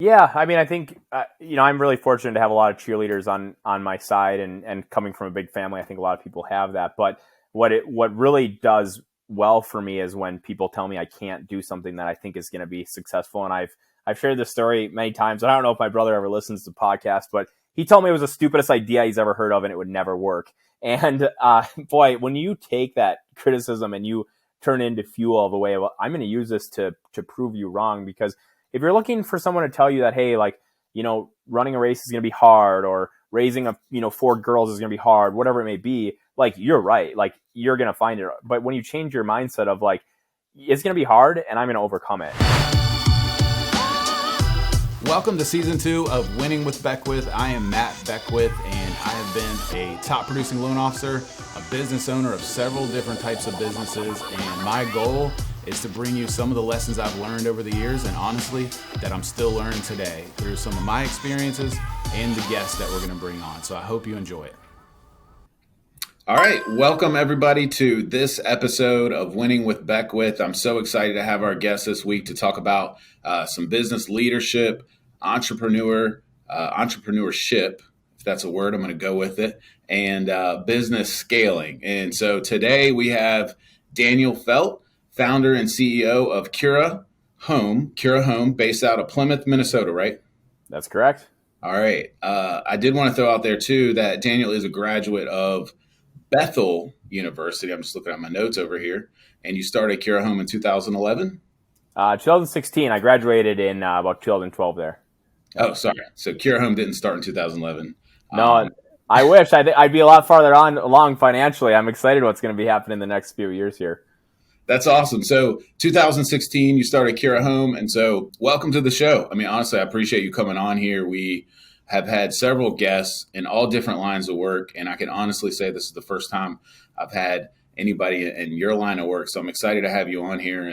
Yeah, I mean, I think I'm really fortunate to have a lot of cheerleaders on my side, and coming from a big family, I think a lot of people have that. But what really does well for me is when people tell me I can't do something that I think is going to be successful. And I've shared this story many times. I don't know if my brother ever listens to the podcast, but he told me it was the stupidest idea he's ever heard of, and it would never work. And boy, when you take that criticism and you turn it into fuel of a way of, I'm going to use this to prove you wrong. Because if you're looking for someone to tell you that, hey, like, running a race is going to be hard, or raising four girls is going to be hard, whatever it may be, like, you're right. Like, you're going to find it. But when you change your mindset of like, it's going to be hard and I'm going to overcome it. Welcome to season 2 of Winning with Beckwith. I am Matt Beckwith, and I have been a top producing loan officer, a business owner of several different types of businesses, and my goal is to bring you some of the lessons I've learned over the years, and honestly, that I'm still learning today through some of my experiences and the guests that we're going to bring on. So I hope you enjoy it. All right, welcome everybody to this episode of Winning with Beckwith. I'm so excited to have our guest this week to talk about some business leadership, entrepreneurship, if that's a word, I'm going to go with it, and business scaling. And so today we have Daniel Felt, founder and CEO of Kura Home, based out of Plymouth, Minnesota, right? That's correct. All right. I did want to throw out there too that Daniel is a graduate of Bethel University. I'm just looking at my notes over here. And you started Kura Home in 2011? 2016. I graduated in about 2012 there. Oh, sorry. So Kura Home didn't start in 2011. No, I wish. I'd be a lot farther along financially. I'm excited what's going to be happening in the next few years here. That's awesome. So 2016, you started Kura Home. And so welcome to the show. I mean, honestly, I appreciate you coming on here. We have had several guests in all different lines of work. And I can honestly say this is the first time I've had anybody in your line of work. So I'm excited to have you on here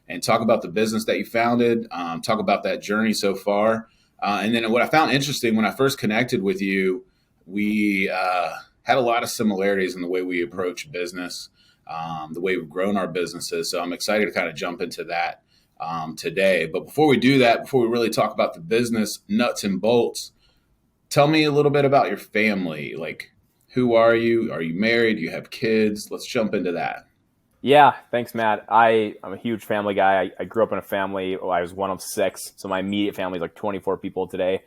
and talk about the business that you founded, talk about that journey so far. And then what I found interesting when I first connected with you, we had a lot of similarities in the way we approach business, the way we've grown our businesses. So I'm excited to kind of jump into that today. But before we do that, before we really talk about the business nuts and bolts, tell me a little bit about your family. Like, who are you? Are you married? Do you have kids? Let's jump into that. Yeah, thanks, Matt. I'm a huge family guy. I grew up in a family. I was one of 6, so my immediate family is like 24 people today.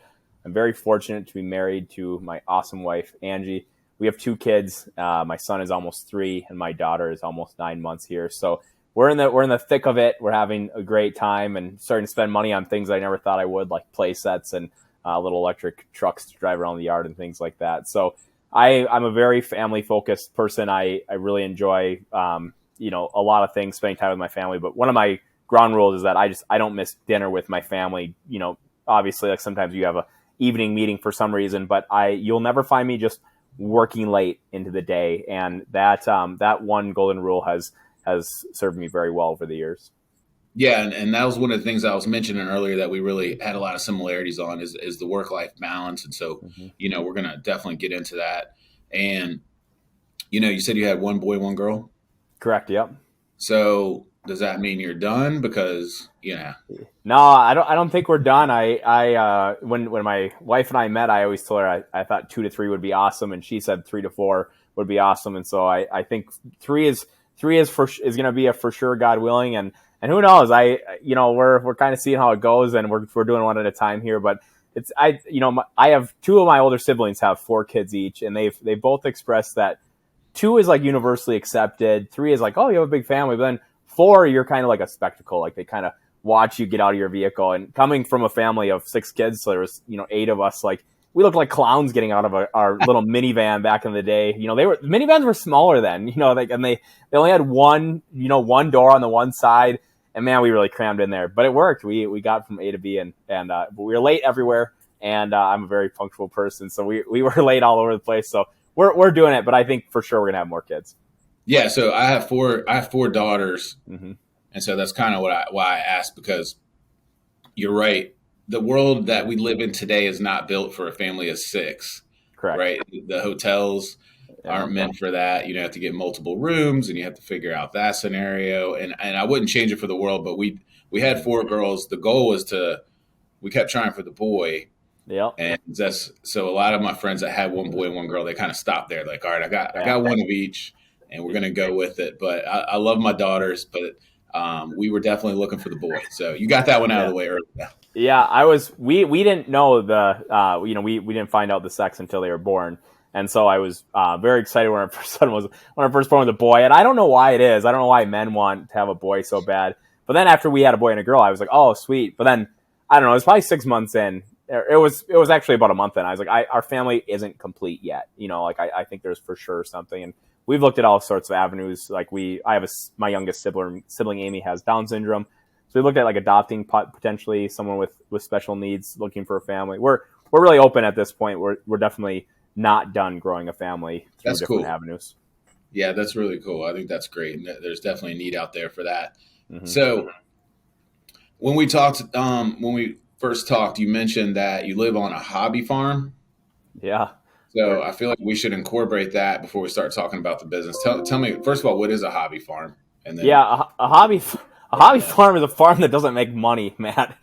I'm very fortunate to be married to my awesome wife, Angie. We have 2 kids. My son is almost 3, and my daughter is almost 9 months here. So we're in the thick of it. We're having a great time and starting to spend money on things I never thought I would, like play sets and little electric trucks to drive around the yard and things like that. So I'm a very family focused person. I really enjoy a lot of things, spending time with my family. But one of my ground rules is that I don't miss dinner with my family. Obviously, like, sometimes you have a evening meeting for some reason, but you'll never find me just working late into the day. And that one golden rule has served me very well over the years. Yeah, and that was one of the things I was mentioning earlier that we really had a lot of similarities on is the work-life balance. And so, we're going to definitely get into that. And, you said you had one boy, one girl? Correct, yep. So does that mean you're done? Because, No, I don't think we're done. When my wife and I met, I always told her I thought 2 to 3 would be awesome, and she said 3 to 4 would be awesome. And so I think 3 is going to be a for sure, God willing. And who knows? We're kind of seeing how it goes, and we're doing one at a time here. But I have 2 of my older siblings have 4 kids each, and they both expressed that 2 is like universally accepted. 3 is like, oh, you have a big family. But then 4, you're kind of like a spectacle. Like, they kind of watch you get out of your vehicle. And coming from a family of 6 kids, so there was 8 of us. Like, we looked like clowns getting out of our little minivan back in the day. Minivans were smaller then. And they only had one door on the one side. And man, we really crammed in there. But it worked. We got from A to B, and but we were late everywhere. And I'm a very punctual person, so we were late all over the place. So we're doing it, but I think for sure we're gonna have more kids. Yeah, so I have 4 daughters, and so that's kind of why I asked, because you're right. The world that we live in today is not built for a family of 6. Correct. Right? The hotels aren't meant for that. You have to get multiple rooms, and you have to figure out that scenario. And I wouldn't change it for the world, but we had 4 girls. The goal was we kept trying for the boy. Yep. And that's so a lot of my friends that had one boy and one girl, they kind of stopped there. Like, all right, I Yeah. got one of each, and we're gonna go with it. But I love my daughters, but we were definitely looking for the boy. So you got that one out of Yeah. the way early. Yeah, we didn't know we didn't find out the sex until they were born. And so I was very excited when our first born was a boy. And I don't know why it is. I don't know why men want to have a boy so bad. But then after we had a boy and a girl, I was like, oh, sweet. But then I don't know, it was probably 6 months in. It was actually about a month in. I was like, our family isn't complete yet. Like I think there's for sure something. And we've looked at all sorts of avenues. Like I have my youngest sibling Amy has Down syndrome. So we looked at like adopting potentially someone with special needs, looking for a family. We're really open at this point. We're definitely not done growing a family through That's different cool. avenues. Yeah, that's really cool. I think that's great. And there's definitely a need out there for that. Mm-hmm. So when we first talked, you mentioned that you live on a hobby farm. Yeah. So I feel like we should incorporate that before we start talking about the business. Tell me first of all, what is a hobby farm, and then Yeah, a hobby farm is a farm that doesn't make money, Matt.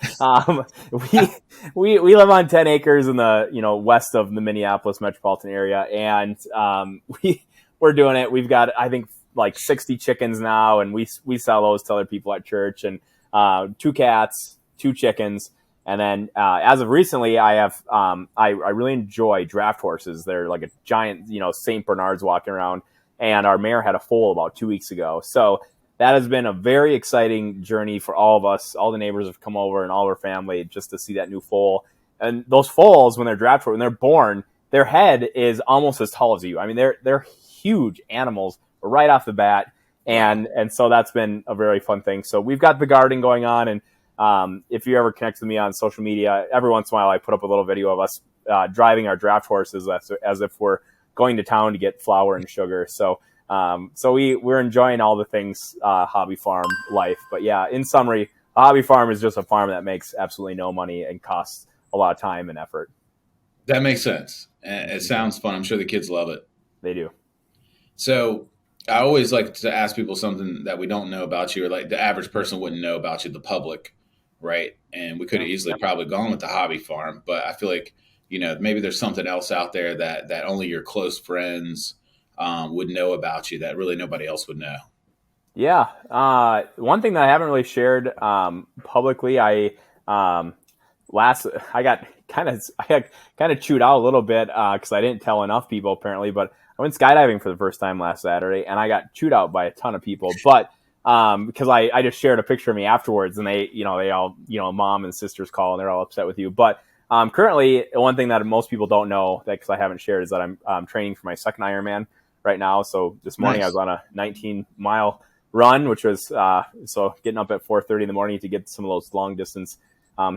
We live on 10 acres in the west of the Minneapolis metropolitan area, and we're doing it. We've got I think like 60 chickens now, and we sell those to other people at church, and 2 cats, 2 chickens. And then as of recently, I have I really enjoy draft horses. They're like a giant Saint Bernards walking around, and our mare had a foal about 2 weeks ago. So that has been a very exciting journey for all of us. All the neighbors have come over and all of our family just to see that new foal. And those foals, when they're born, their head is almost as tall as you. I mean, they're huge animals right off the bat, and so that's been a very fun thing. So we've got the garden going on, and if you ever connect with me on social media, every once in a while I put up a little video of us driving our draft horses as if we're going to town to get flour and sugar. So we're enjoying all the things hobby farm life. But yeah, in summary, a hobby farm is just a farm that makes absolutely no money and costs a lot of time and effort. that makes sense. And it sounds fun. I'm sure the kids love it. They do. So I always like to ask people something that we don't know about you, or like the average person wouldn't know about you, the public, right? And we could have easily probably gone with the hobby farm, but I feel like maybe there's something else out there that only your close friends would know about you that really nobody else would know. Yeah. One thing that I haven't really shared publicly, I got kind of chewed out a little bit because I didn't tell enough people apparently. But I went skydiving for the first time last Saturday, and I got chewed out by a ton of people. But because I just shared a picture of me afterwards, and they all mom and sisters call, and they're all upset with you. But currently, one thing that most people don't know that because I haven't shared is that I'm training for my second Ironman right now. So this morning Nice. I was on a 19-mile run, which was so getting up at 4:30 in the morning to get some of those long distance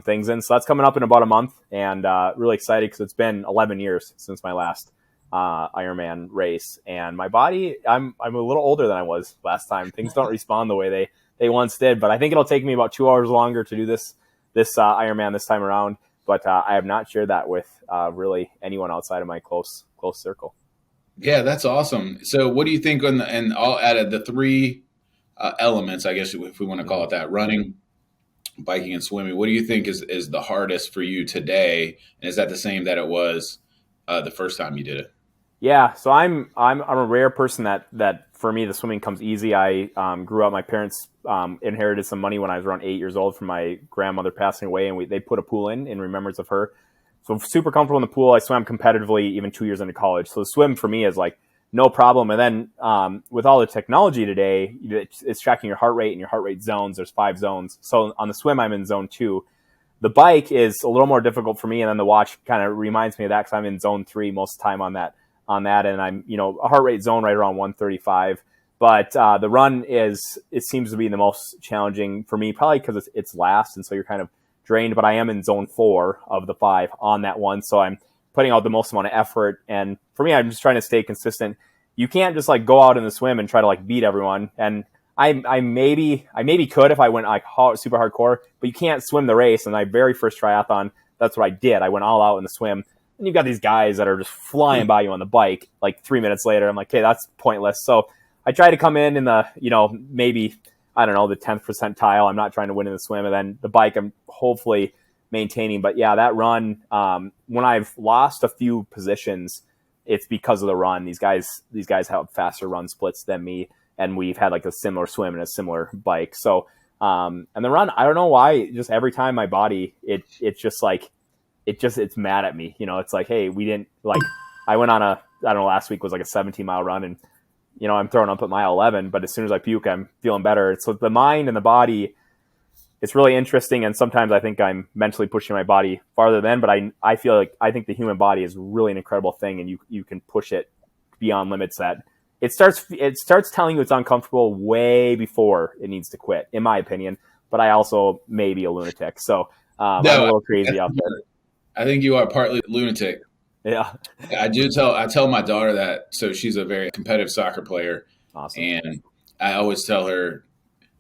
things in. So that's coming up in about a month, and really excited because it's been 11 years since my last Ironman race, and my body, I'm a little older than I was last time. Things don't respond the way they once did, but I think it'll take me about 2 hours longer to do this Ironman this time around. But I have not shared that with really anyone outside of my close circle. Yeah, that's awesome. So what do you think and I'll add the three elements, I guess, if we want to call it that: running, biking, and swimming. What do you think is the hardest for you today? And is that the same that it was the first time you did it? Yeah, so I'm a rare person that for me the swimming comes easy. I grew up. My parents inherited some money when I was around 8 years old from my grandmother passing away, and they put a pool in remembrance of her. So I'm super comfortable in the pool. I swam competitively even 2 years into college. So the swim for me is like no problem. And then with all the technology today, it's tracking your heart rate and your heart rate zones. There's 5 zones. So on the swim, I'm in zone 2. The bike is a little more difficult for me, and then the watch kind of reminds me of that because I'm in zone 3 most of the time on that, and I'm a heart rate zone right around 135. But the run it seems to be the most challenging for me, probably because it's last, and so you're kind of drained. But I am in zone 4 of the 5 on that one, so I'm putting out the most amount of effort. And for me, I'm just trying to stay consistent. You can't just like go out in the swim and try to like beat everyone. And I maybe could if I went like super hardcore, but you can't swim the race. And my very first triathlon, that's what I did. I went all out in the swim. And you've got these guys that are just flying by you on the bike. Like 3 minutes later, I'm like, okay, that's pointless. So I try to come in the, maybe, I don't know, the 10th percentile. I'm not trying to win in the swim. And then the bike, I'm hopefully maintaining. But yeah, that run, when I've lost a few positions, it's because of the run. These guys have faster run splits than me, and we've had like a similar swim and a similar bike. So, and the run, I don't know why, just every time my body, it's just like, it's mad at me. It's like, hey, we didn't like, I went on I don't know, last week was like a 17-mile run, and, I'm throwing up at mile 11, but as soon as I puke, I'm feeling better. So the mind and the body, it's really interesting. And sometimes I think I'm mentally pushing my body farther than, but I feel like, I think the human body is really an incredible thing, and you can push it beyond limits that it starts telling you it's uncomfortable way before it needs to quit, in my opinion. But I also may be a lunatic. So I'm a No, little crazy out there. I think you are partly lunatic. Yeah. I tell my daughter that. So she's a very competitive soccer player. Awesome. And I always tell her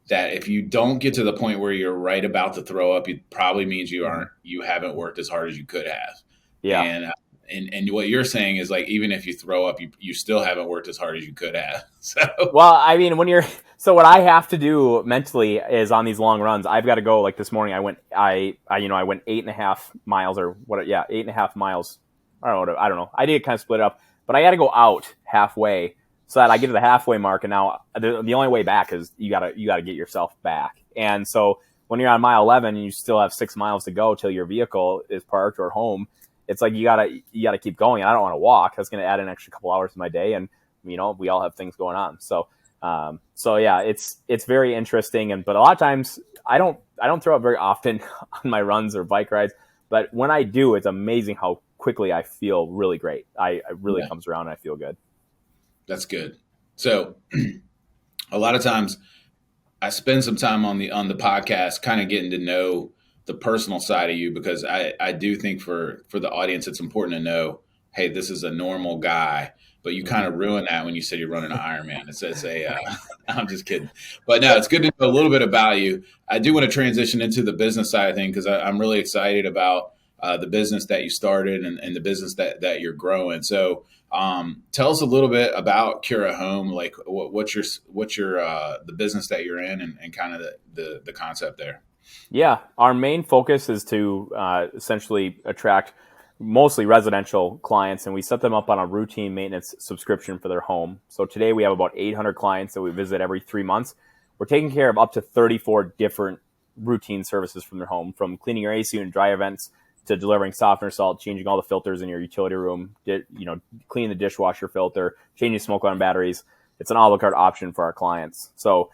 that if you don't get to the point where you're right about to throw up, it probably means you haven't worked as hard as you could have. Yeah. And what you're saying is, like, even if you throw up, you still haven't worked as hard as you could have. So, well, I mean, so what I have to do mentally is, on these long runs, I've got to go, like this morning, I went 8.5 miles or what? Yeah, 8.5 miles. I don't know. I did kind of split it up, but I got to go out halfway so that I get to the halfway mark. And now the only way back is you gotta get yourself back. And so when you're on mile 11 and you still have 6 miles to go till your vehicle is parked or home, it's like you gotta keep going. And I don't want to walk. That's going to add an extra couple hours to my day. And we all have things going on. So yeah, it's very interesting. But a lot of times I don't throw up very often on my runs or bike rides. But when I do, it's amazing how quickly I feel really great. I really comes around and I feel good. That's good. So a lot of times I spend some time on the podcast kind of getting to know the personal side of you, because I do think for the audience, it's important to know, hey, this is a normal guy. But you kind of ruined that when you said you're running an Ironman. I'm just kidding. But no, it's good to know a little bit about you. I do want to transition into the business side of things, because I'm really excited about the business that you started and the business that you're growing. So tell us a little bit about Kura Home, like what's your the business that you're in, and kind of the concept there. Yeah, our main focus is to essentially attract mostly residential clients, and we set them up on a routine maintenance subscription for their home. So today we have about 800 clients that we visit every 3 months. We're taking care of up to 34 different routine services from their home, from cleaning your AC and dry vents to delivering softener salt, changing all the filters in your utility room, cleaning the dishwasher filter, changing smoke alarm batteries. It's an a la carte option for our clients. So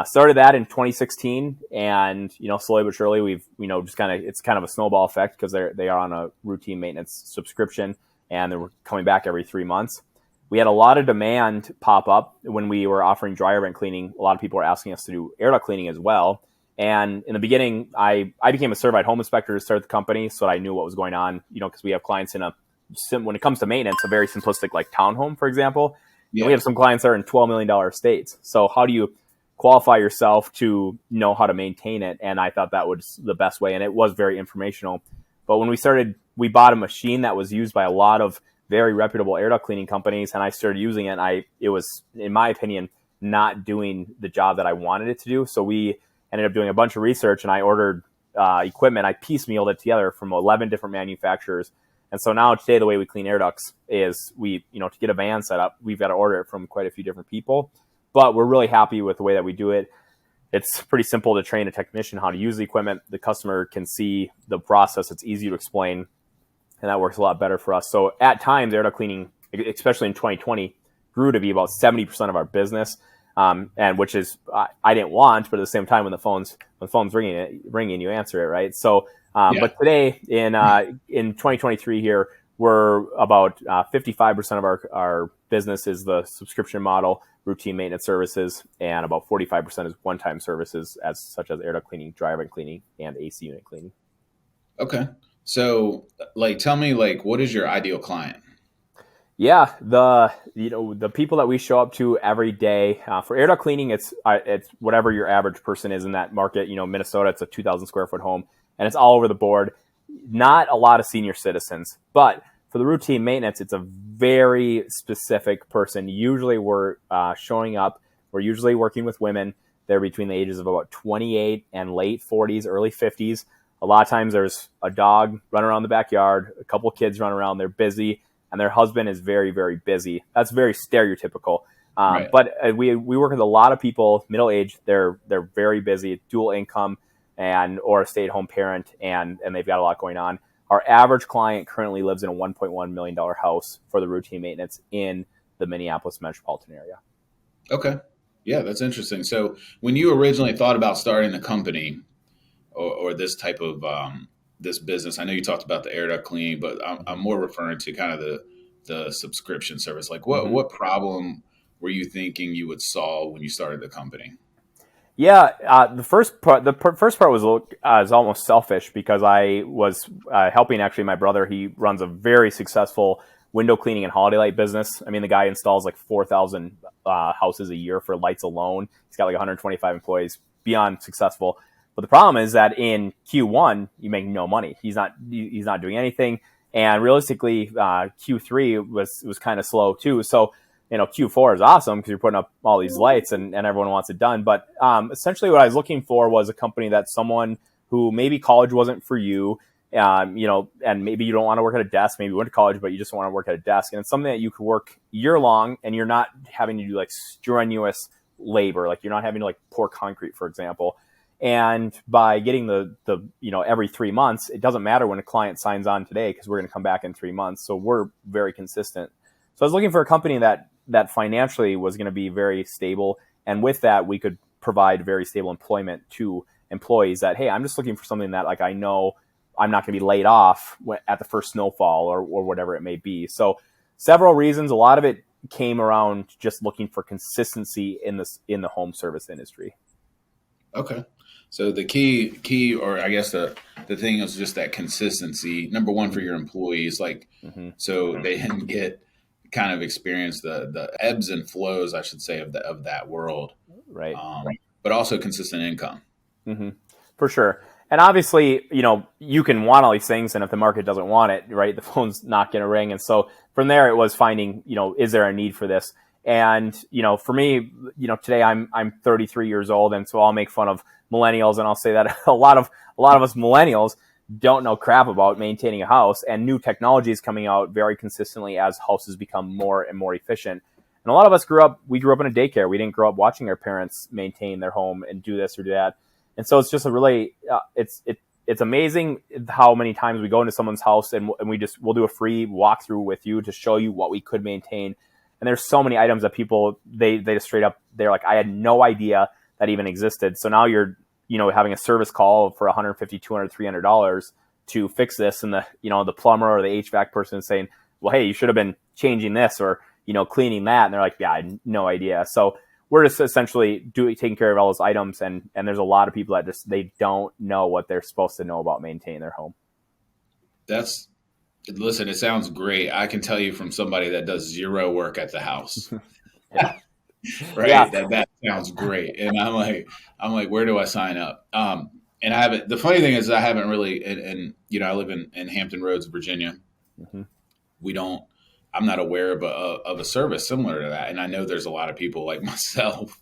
started that in 2016, and slowly but surely we've it's kind of a snowball effect, because they are on a routine maintenance subscription, and they were coming back every 3 months. We had a lot of demand pop up when we were offering dryer vent cleaning. A lot of people were asking us to do air duct cleaning as well. And in the beginning, I became a certified home inspector to start the company, so I knew what was going on. Because we have clients when it comes to maintenance, a very simplistic like townhome, for example. Yeah. And we have some clients that are in $12 million estates. So how do you qualify yourself to know how to maintain it? And I thought that was the best way, and it was very informational. But when we bought a machine that was used by a lot of very reputable air duct cleaning companies, and I started using it, it was, in my opinion, not doing the job that I wanted it to do. So we ended up doing a bunch of research, and I ordered equipment. I piecemealed it together from 11 different manufacturers. And so now today, the way we clean air ducts is to get a van set up, we've got to order it from quite a few different people. But we're really happy with the way that we do it. It's pretty simple to train a technician how to use the equipment. The customer can see the process. It's easy to explain, and that works a lot better for us. So at times, air duct cleaning, especially in 2020, grew to be about 70% of our business, and which is I didn't want, but at the same time, when the phone's ringing, you answer it, right? So, but today in 2023 here, we're about 55% of our business is the subscription model, routine maintenance services, and about 45% is one-time services, such as air duct cleaning, dryer vent cleaning, and AC unit cleaning. Okay. So, tell me, what is your ideal client? Yeah, the people that we show up to every day for air duct cleaning, it's whatever your average person is in that market. Minnesota, it's a 2,000 square foot home, and it's all over the board. Not a lot of senior citizens, but for the routine maintenance, it's a very specific person. Usually we're showing up. We're usually working with women. They're between the ages of about 28 and late 40s, early 50s. a lot of times there's a dog running around the backyard, a couple of kids running around, they're busy, and their husband is very, very busy. That's very stereotypical. Right. But we work with a lot of people, middle aged. They're very busy, dual income, and or a stay at home parent, and they've got a lot going on. Our average client currently lives in a $1.1 million house for the routine maintenance in the Minneapolis metropolitan area. Okay. Yeah, that's interesting. So when you originally thought about starting the company or this type of this business, I know you talked about the air duct cleaning, but I'm more referring to kind of the subscription service. Like what problem were you thinking you would solve when you started the company? Yeah, the first part was almost selfish because I was helping actually my brother. He runs a very successful window cleaning and holiday light business. I mean, the guy installs like 4,000 houses a year for lights alone. He's got like 125 employees, beyond successful. But the problem is that in Q1 you make no money. He's not doing anything, and realistically, Q3 was kind of slow too. So Q4 is awesome because you're putting up all these lights and everyone wants it done. But essentially what I was looking for was a company that someone who maybe college wasn't for you, and maybe you don't want to work at a desk. Maybe you went to college, but you just want to work at a desk. And it's something that you could work year long and you're not having to do like strenuous labor. Like you're not having to like pour concrete, for example. And by getting the every 3 months, it doesn't matter when a client signs on today because we're going to come back in 3 months. So we're very consistent. So I was looking for a company that financially was going to be very stable. And with that, we could provide very stable employment to employees that, hey, I'm just looking for something that like I know I'm not going to be laid off at the first snowfall or whatever it may be. So several reasons. A lot of it came around just looking for consistency in the home service industry. Okay. So the key, or I guess the thing is just that consistency. Number one, for your employees, like, so they didn't get kind of experience the ebbs and flows, I should say, of that world, right? But also consistent income. For sure. And obviously, you can want all these things, and if the market doesn't want it, right, the phone's not going to ring. And so from there, it was finding, is there a need for this? And for me, today I'm 33 years old, and so I'll make fun of millennials, and I'll say that a lot of us millennials don't know crap about maintaining a house, and new technology is coming out very consistently as houses become more and more efficient. And a lot of us grew up in a daycare. We didn't grow up watching our parents maintain their home and do this or do that. And so it's just a really, it's amazing how many times we go into someone's house and we'll do a free walkthrough with you to show you what we could maintain. And there's so many items that people, they just straight up, they're like, I had no idea that even existed. So now you're, having a service call for $150, $200, $300 to fix this. And the plumber or the HVAC person is saying, well, hey, you should have been changing this or, cleaning that. And they're like, yeah, I had no idea. So we're just essentially taking care of all those items. And there's a lot of people that they don't know what they're supposed to know about maintaining their home. Listen, it sounds great. I can tell you from somebody that does zero work at the house. Yeah. Right. Yeah. That sounds great. And I'm like, where do I sign up? And I haven't, the funny thing is I haven't really, and I live in Hampton Roads, Virginia. I'm not aware of a service similar to that. And I know there's a lot of people like myself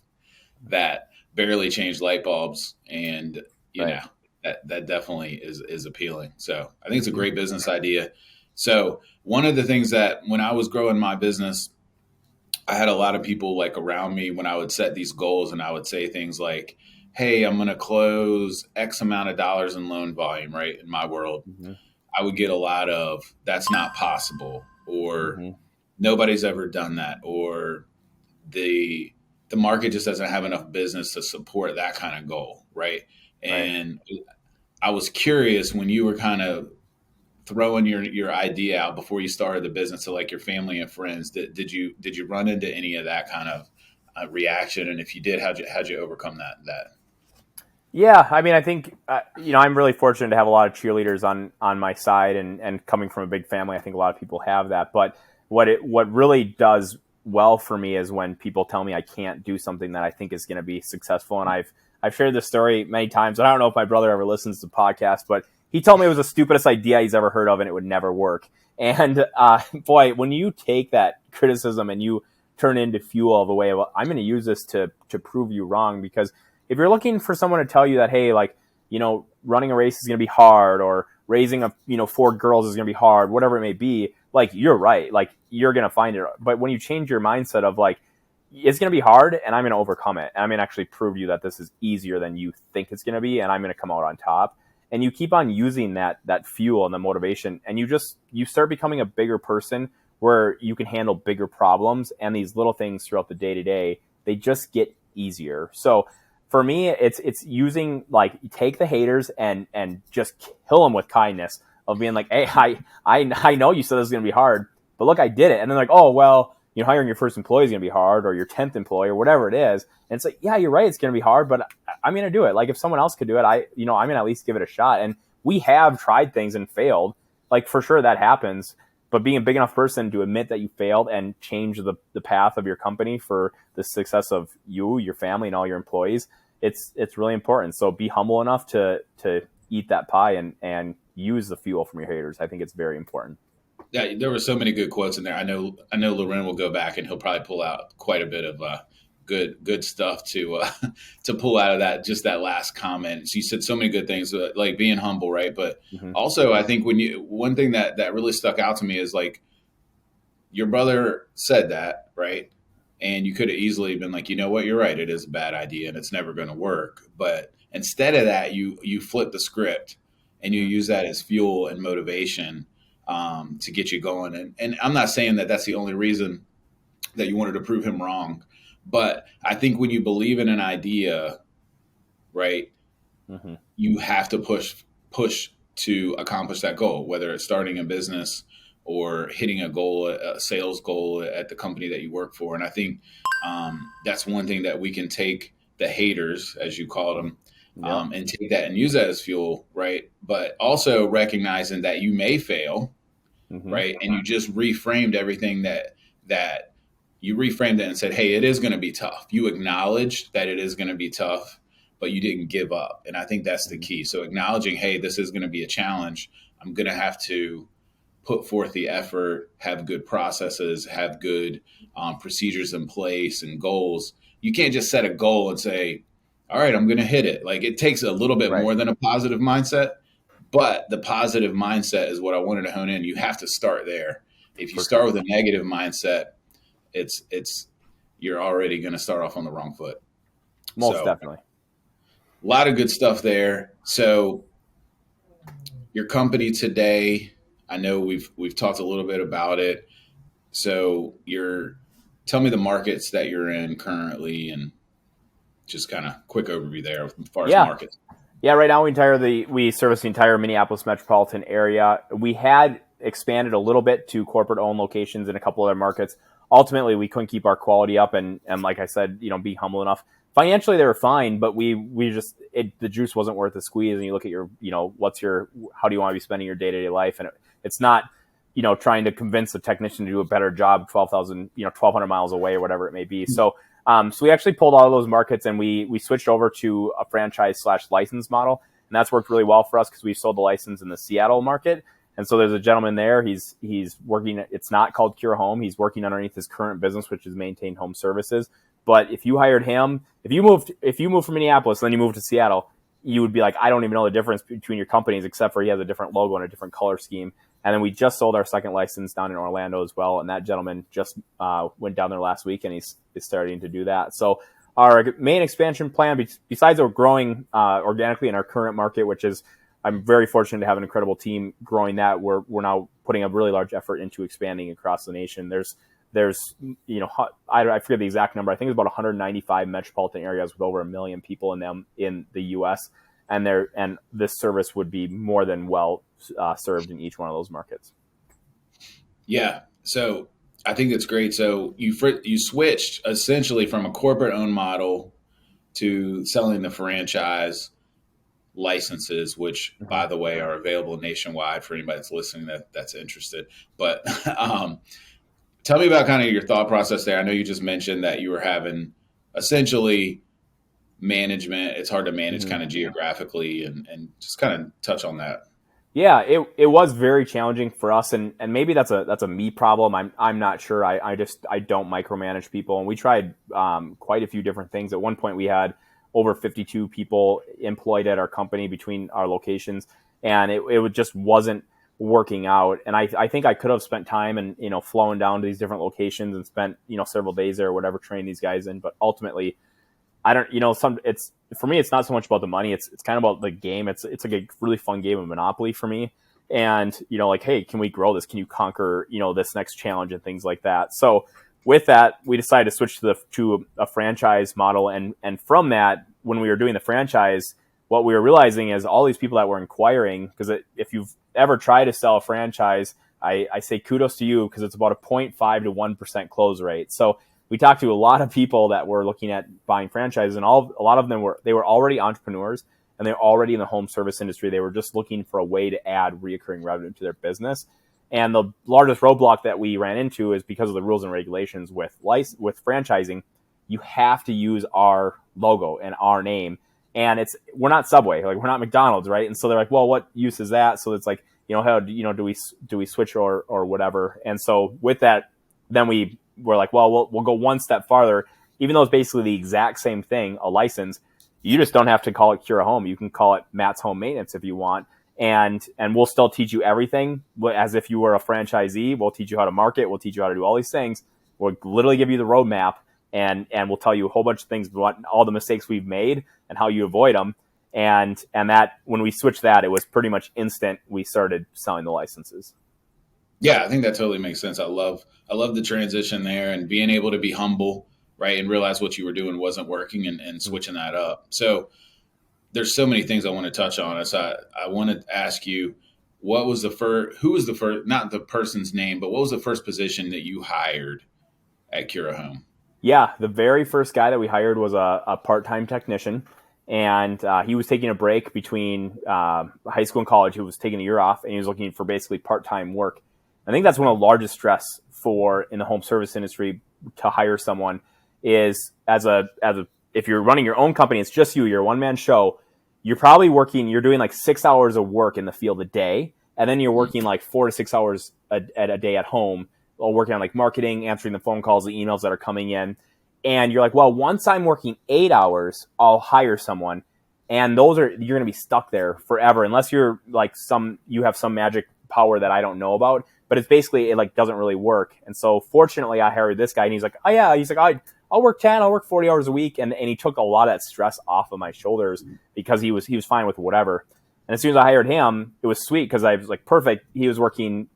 that barely change light bulbs, and that definitely is appealing. So I think it's a great business idea. So one of the things that when I was growing my business, I had a lot of people like around me when I would set these goals, and I would say things like, hey, I'm going to close X amount of dollars in loan volume, right? In my world, I would get a lot of, that's not possible, or nobody's ever done that, or the market just doesn't have enough business to support that kind of goal, right? And I was curious, when you were kind of throwing your idea out before you started the business to like your family and friends, did you run into any of that kind of reaction? And if you did, how'd you overcome that? Yeah, I mean, I think I'm really fortunate to have a lot of cheerleaders on my side, and coming from a big family, I think a lot of people have that. But what really does well for me is when people tell me I can't do something that I think is going to be successful. And I've shared this story many times. I don't know if my brother ever listens to podcasts, but he told me it was the stupidest idea he's ever heard of, and it would never work. And boy, when you take that criticism and you turn it into fuel of a way of, I'm going to use this to prove you wrong. Because if you're looking for someone to tell you that, hey, like, running a race is going to be hard, or raising a, 4 girls is going to be hard, whatever it may be, like, you're right. Like, you're going to find it. But when you change your mindset of like, it's going to be hard and I'm going to overcome it, and I'm going to actually prove to you that this is easier than you think it's going to be, and I'm going to come out on top. And you keep on using that fuel and the motivation, and you start becoming a bigger person where you can handle bigger problems, and these little things throughout the day to day, they just get easier. So for me, it's using, like, take the haters and just kill them with kindness of being like, hey, I know you said this is going to be hard, but look, I did it. And then like, oh, well, hiring your first employee is going to be hard, or your 10th employee, or whatever it is. And it's like, yeah, you're right, it's going to be hard, but I'm going to do it. Like, if someone else could do it, I'm going to at least give it a shot. And we have tried things and failed. Like, for sure that happens. But being a big enough person to admit that you failed and change the path of your company for the success of you, your family, and all your employees, it's really important. So be humble enough to eat that pie and use the fuel from your haters. I think it's very important. Yeah, there were so many good quotes in there. I know Loren will go back and he'll probably pull out quite a bit of good stuff to to pull out of that last comment. So you said so many good things, like being humble, right? But also, I think one thing that really stuck out to me is, like, your brother said that, right? And you could have easily been like, you know what, you're right, it is a bad idea and it's never going to work. But instead of that, you flip the script and you use that as fuel and motivation to get you going. And I'm not saying that that's the only reason that you wanted to prove him wrong, but I think when you believe in an idea, right, you have to push to accomplish that goal, whether it's starting a business or hitting a goal, a sales goal at the company that you work for. And I think that's one thing that we can take the haters, as you called them, and take that and use that as fuel, right? But also recognizing that you may fail, right? And you just reframed everything that you reframed it and said, hey, it is going to be tough. You acknowledged that it is going to be tough, but you didn't give up. And I think that's the key. So acknowledging, hey, this is going to be a challenge. I'm going to have to put forth the effort, have good processes, have good procedures in place and goals. You can't just set a goal and say, all right, I'm going to hit it. Like, it takes a little bit more than a positive mindset, but the positive mindset is what I wanted to hone in. You have to start there. If you start with a negative mindset, you're already going to start off on the wrong foot. Most definitely. A lot of good stuff there. So your company today, I know we've talked a little bit about it. So tell me the markets that you're in currently, and just kind of quick overview there as far as markets. Yeah, right now we service the entire Minneapolis metropolitan area. We had expanded a little bit to corporate-owned locations in a couple other markets. Ultimately, we couldn't keep our quality up, and like I said, be humble enough. Financially, they were fine, but the juice wasn't worth the squeeze. And you look at your, how do you want to be spending your day-to-day life? And it's not, trying to convince the technician to do a better job 1,200 miles away or whatever it may be. So we actually pulled all of those markets, and we switched over to a franchise/license model. And that's worked really well for us because we sold the license in the Seattle market. And so there's a gentleman there. He's working. It's not called Kura Home. He's working underneath his current business, which is Maintain Home Services. But if you hired him, if you moved from Minneapolis and then you moved to Seattle, you would be like, I don't even know the difference between your companies, except for he has a different logo and a different color scheme. And then we just sold our second license down in Orlando as well. And that gentleman just went down there last week, and he's starting to do that. So our main expansion plan, besides our growing organically in our current market, which is, I'm very fortunate to have an incredible team growing that. We're now putting a really large effort into expanding across the nation. There's I forget the exact number. I think it's about 195 metropolitan areas with over 1 million people in them in the U.S. And this service would be more than well served in each one of those markets. Yeah. So I think that's great. So you switched essentially from a corporate-owned model to selling the franchise licenses, which, by the way, are available nationwide for anybody that's listening that's interested. But tell me about kind of your thought process there. I know you just mentioned that you were having essentially management. It's hard to manage kind of geographically, and just kind of touch on that. Yeah, it was very challenging for us, and maybe that's a me problem. I'm not sure. I don't micromanage people, and we tried quite a few different things. At one point, we had over 52 people employed at our company between our locations, and it just wasn't working out. And I think I could have spent time and, flown down to these different locations and spent, several days there or whatever, training these guys in. But ultimately, I don't, it's, for me, it's not so much about the money. It's kind of about the game. It's like a really fun game of Monopoly for me. And, like, hey, can we grow this? Can you conquer, this next challenge and things like that? So with that, we decided to switch to a franchise model. And from that, when we were doing the franchise, what we were realizing is all these people that were inquiring, because if you've ever tried to sell a franchise, I say kudos to you, because it's about a 0.5 to 1% close rate. So we talked to a lot of people that were looking at buying franchises, and a lot of them were already entrepreneurs, and they're already in the home service industry. They were just looking for a way to add reoccurring revenue to their business. And the largest roadblock that we ran into is because of the rules and regulations with franchising. You have to use our logo and our name, and we're not Subway, like we're not McDonald's, right? And so they're like, well, what use is that? So it's like, how do we switch or whatever? And so with that, then we're like, well, we'll go one step farther. Even though it's basically the exact same thing, a license, you just don't have to call it Kura Home. You can call it Matt's Home Maintenance if you want. And we'll still teach you everything as if you were a franchisee. We'll teach you how to market. We'll teach you how to do all these things. We'll literally give you the roadmap, and we'll tell you a whole bunch of things about all the mistakes we've made and how you avoid them. And that, when we switched that, it was pretty much instant. We started selling the licenses. Yeah, I think that totally makes sense. I love the transition there, and being able to be humble, right, and realize what you were doing wasn't working, and switching that up. So there's so many things I want to touch on. So I want to ask you, who was the first, not the person's name, but what was the first position that you hired at Kura Home? Yeah, the very first guy that we hired was a part-time technician, and he was taking a break between high school and college. He was taking a year off, and he was looking for basically part-time work. I think that's one of the largest stress in the home service industry to hire someone is if you're running your own company, it's just you're a one-man show. You're probably you're doing like 6 hours of work in the field a day, and then you're working like 4 to 6 hours a day at home, while working on like marketing, answering the phone calls, the emails that are coming in. And you're like, well, once I'm working 8 hours, I'll hire someone. And you're going to be stuck there forever, unless you're like you have some magic power that I don't know about. But it's basically, it like doesn't really work. And so fortunately I hired this guy, and he's like, oh yeah, he's like, I'll work 10, I'll work 40 hours a week. And he took a lot of that stress off of my shoulders, because he was fine with whatever. And as soon as I hired him, it was sweet, because I was like, perfect. He was working,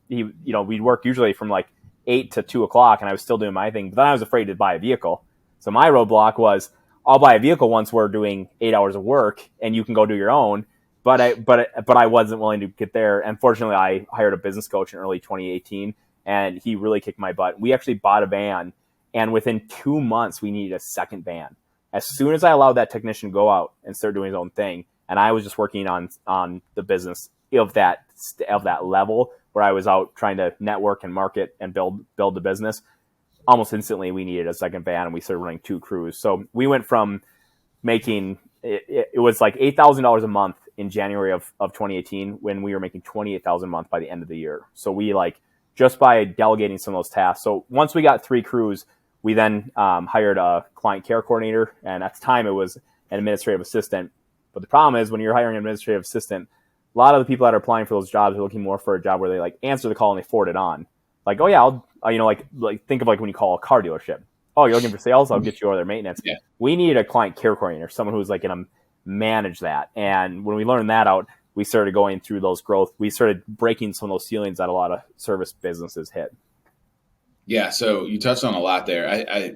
we'd work usually from like 8 to 2 o'clock, and I was still doing my thing. But then I was afraid to buy a vehicle. So my roadblock was, I'll buy a vehicle once we're doing 8 hours of work, and you can go do your own. But I wasn't willing to get there. And fortunately, I hired a business coach in early 2018, and he really kicked my butt. We actually bought a van, and within 2 months, we needed a second van. As soon as I allowed that technician to go out and start doing his own thing, and I was just working on the business of that level, where I was out trying to network and market and build the business, almost instantly we needed a second van, and we started running 2 crews. So we went from making it was like $8,000 a month in January of 2018, when we were making $28,000 a month by the end of the year. So we just by delegating some of those tasks. So once we got 3 crews, we then hired a client care coordinator, and at the time it was an administrative assistant. But the problem is, when you're hiring an administrative assistant, a lot of the people that are applying for those jobs are looking more for a job where they like answer the call and they forward it on. Like, oh yeah, like think of like when you call a car dealership. Oh, you're looking for sales? I'll get you over their maintenance. Yeah. We need a client care coordinator, someone who's like going to manage that. And when we learned that out, we started going through those growth. We started breaking some of those ceilings that a lot of service businesses hit. Yeah. So you touched on a lot there. I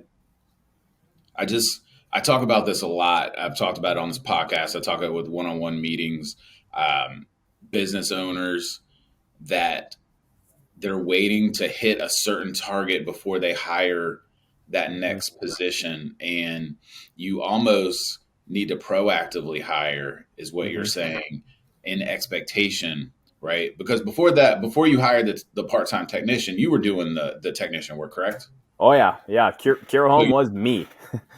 talk about this a lot. I've talked about it on this podcast. I talk about it with one-on-one meetings, business owners that they're waiting to hit a certain target before they hire that next position. And you almost need to proactively hire, is what you're saying, in expectation, right? Because before you hired the part-time technician, you were doing the technician work, correct? Oh yeah. Yeah. Kura Home was me.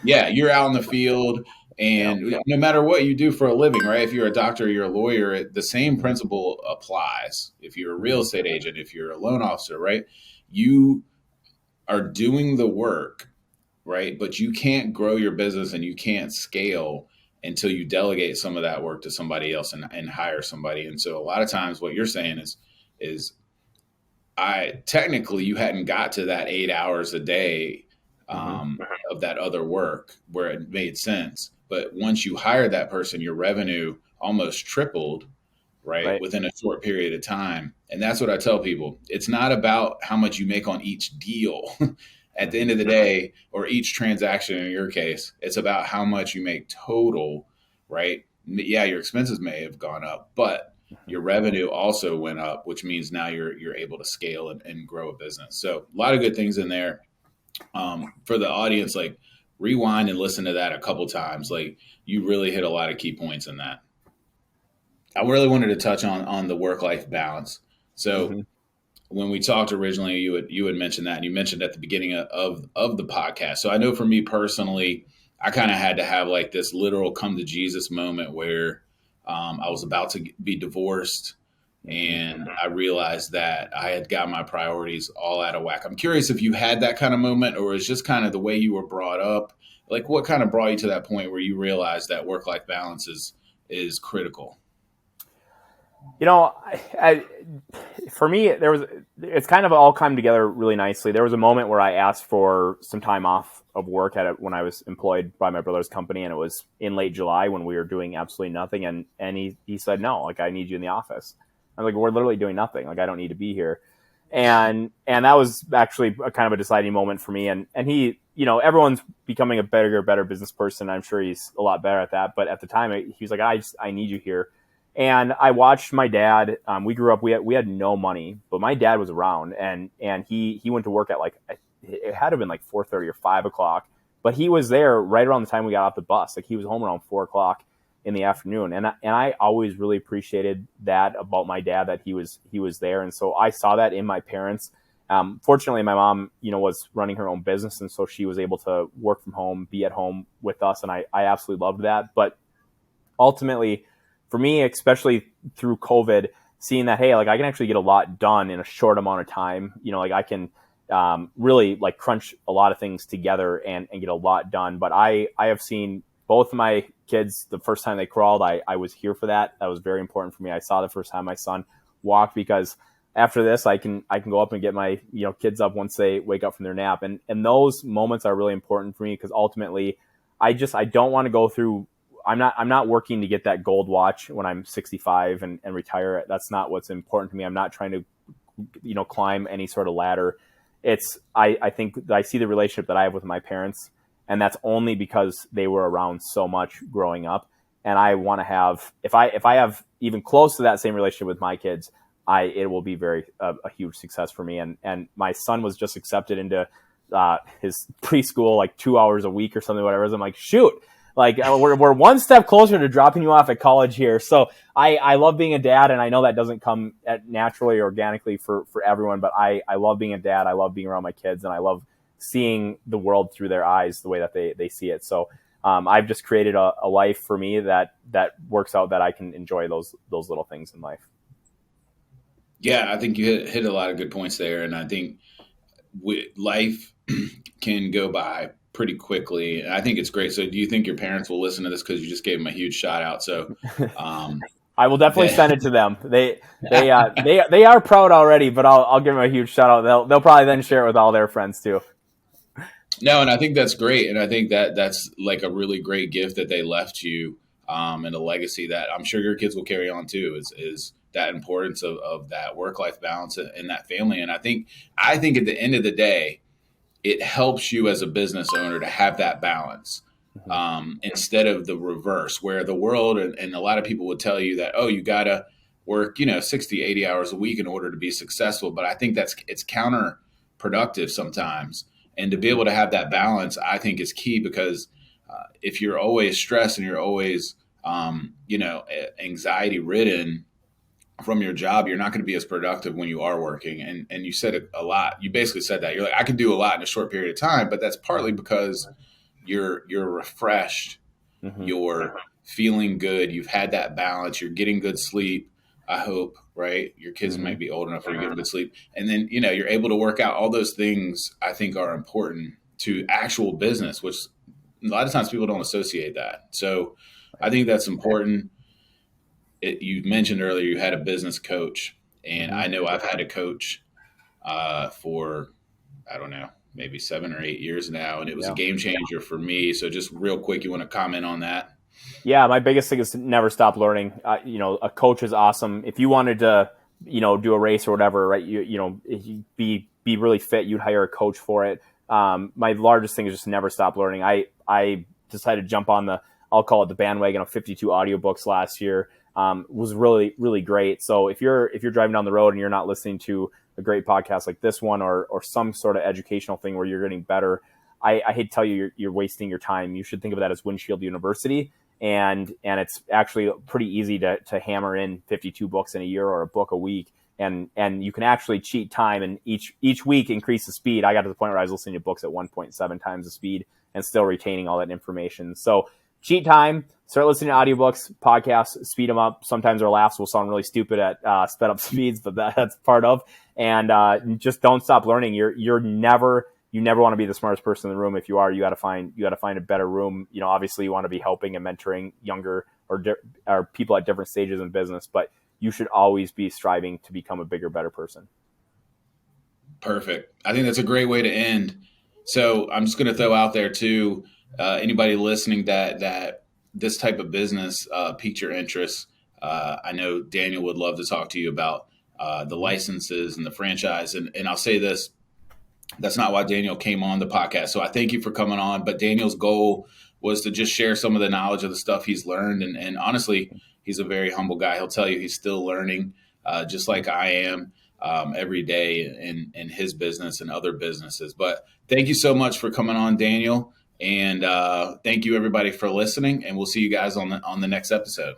Yeah. You're out in the field, and no matter what you do for a living, right? If you're a doctor, you're a lawyer, the same principle applies. If you're a real estate agent, if you're a loan officer, right? You are doing the work right? But you can't grow your business and you can't scale until you delegate some of that work to somebody else and hire somebody. And so a lot of times what you're saying is I technically you hadn't got to that 8 hours a day Mm-hmm. of that other work where it made sense. But once you hired that person, your revenue almost tripled, right, Right. within a short period of time. And that's what I tell people. It's not about how much you make on each deal at the Mm-hmm. end of the day, or each transaction in your case. It's about how much you make total, right? Yeah, your expenses may have gone up, but your revenue also went up, which means now you're able to scale and grow a business. So a lot of good things in there. For the audience, like rewind and listen to that a couple times. Like you really hit a lot of key points in that. I really wanted to touch on the work life balance. So Mm-hmm. when we talked originally, you had mentioned that, and you mentioned at the beginning of the podcast. So I know for me personally, I kind of had to have like this literal come to Jesus moment where I was about to be divorced, Mm-hmm. and I realized that I had got my priorities all out of whack. I'm curious if you had that kind of moment, or it's just kind of the way you were brought up. Like, what kind of brought you to that point where you realized that work life balance is critical? You know, for me, it's kind of all come together really nicely. There was a moment where I asked for some time off of work when I was employed by my brother's company, and it was in late July when we were doing absolutely nothing. And he said, no, like, I need you in the office. I'm like, we're literally doing nothing. Like, I don't need to be here. And that was actually a kind of a deciding moment for me. And he, everyone's becoming a better business person. I'm sure he's a lot better at that. But at the time, he was like, I need you here. And I watched my dad. We grew up. We had no money, but my dad was around, and he went to work at like, it had to have been like 4:30 or 5 o'clock. But he was there right around the time we got off the bus. Like, he was home around 4 o'clock in the afternoon, and I always really appreciated that about my dad, that he was there. And so I saw that in my parents. Fortunately, my mom, was running her own business, and so she was able to work from home, be at home with us, and I absolutely loved that. But ultimately, for me, especially through COVID, seeing that, hey, like, I can actually get a lot done in a short amount of time. Like, I can really like crunch a lot of things together and get a lot done. But I have seen both of my kids, the first time they crawled, I was here for that. That was very important for me. I saw the first time my son walked, because after this, I can go up and get my kids up once they wake up from their nap. And those moments are really important for me, because ultimately I don't want to go through. I'm not working to get that gold watch when I'm 65 and retire. That's not what's important to me. I'm not trying to, climb any sort of ladder. I think I see the relationship that I have with my parents, and that's only because they were around so much growing up. And I want to have, if I have even close to that same relationship with my kids, it will be a huge success for me. And my son was just accepted into his preschool like 2 hours a week or something, whatever. I'm like, shoot. Like, we're one step closer to dropping you off at college here. So I love being a dad, and I know that doesn't come naturally or organically for everyone, but I love being a dad. I love being around my kids, and I love seeing the world through their eyes the way that they see it. So I've just created a life for me that works out, that I can enjoy those little things in life. Yeah, I think you hit a lot of good points there, and I think life can go by pretty quickly. And I think it's great. So do you think your parents will listen to this? Because you just gave them a huge shout out. So I will definitely send it to them. They are proud already, but I'll give them a huge shout out. They'll probably then share it with all their friends too. No, and I think that's great. And I think that's like a really great gift that they left you, and a legacy that I'm sure your kids will carry on too, is that importance of that work-life balance in that family. And I think at the end of the day, it helps you as a business owner to have that balance, Mm-hmm. instead of the reverse, where the world and a lot of people would tell you that, oh, you got to work, 60, 80 hours a week in order to be successful. But I think it's counterproductive sometimes. And to be able to have that balance, I think is key, because if you're always stressed and you're always, anxiety ridden from your job, you're not going to be as productive when you are working. And you said it a lot. You basically said that you're like, I can do a lot in a short period of time, but that's partly because you're refreshed, Mm-hmm. you're feeling good, you've had that balance, you're getting good sleep. I hope, right? Your kids Mm-hmm. might be old enough where you're getting good sleep, and then you're able to work out. All those things I think are important to actual business, which a lot of times people don't associate that. So I think that's important. You mentioned earlier you had a business coach, and I know I've had a coach for, I don't know, maybe 7 or 8 years now, and it was a game changer for me. So just real quick, you want to comment on that? Yeah, my biggest thing is to never stop learning. A coach is awesome. If you wanted to, do a race or whatever, right? If you be really fit, you'd hire a coach for it. My largest thing is just never stop learning. I decided to jump on I'll call it the bandwagon of 52 audiobooks last year. Was really, really great. So if you're driving down the road and you're not listening to a great podcast like this one or some sort of educational thing where you're getting better, I hate to tell you, you're wasting your time. You should think of that as Windshield University. And it's actually pretty easy to hammer in 52 books in a year or a book a week. And you can actually cheat time and each week increase the speed. I got to the point where I was listening to books at 1.7 times the speed and still retaining all that information. So cheat time, start listening to audiobooks, podcasts, speed them up. Sometimes our laughs will sound really stupid at sped up speeds, but that's part of. And just don't stop learning. You never want to be the smartest person in the room. If you are, you got to find a better room. Obviously you want to be helping and mentoring younger or people at different stages in business, but you should always be striving to become a bigger, better person. Perfect. I think that's a great way to end. So I'm just going to throw out there too, anybody listening that this type of business piqued your interest. I know Daniel would love to talk to you about the licenses and the franchise. And I'll say this, that's not why Daniel came on the podcast. So I thank you for coming on. But Daniel's goal was to just share some of the knowledge of the stuff he's learned. And honestly, he's a very humble guy. He'll tell you he's still learning, just like I am every day in his business and other businesses. But thank you so much for coming on, Daniel. And thank you, everybody, for listening. And we'll see you guys on the next episode.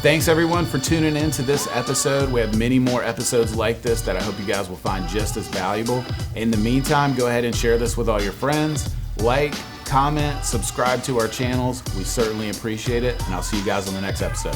Thanks, everyone, for tuning in to this episode. We have many more episodes like this that I hope you guys will find just as valuable. In the meantime, go ahead and share this with all your friends. Like, comment, subscribe to our channels. We certainly appreciate it. And I'll see you guys on the next episode.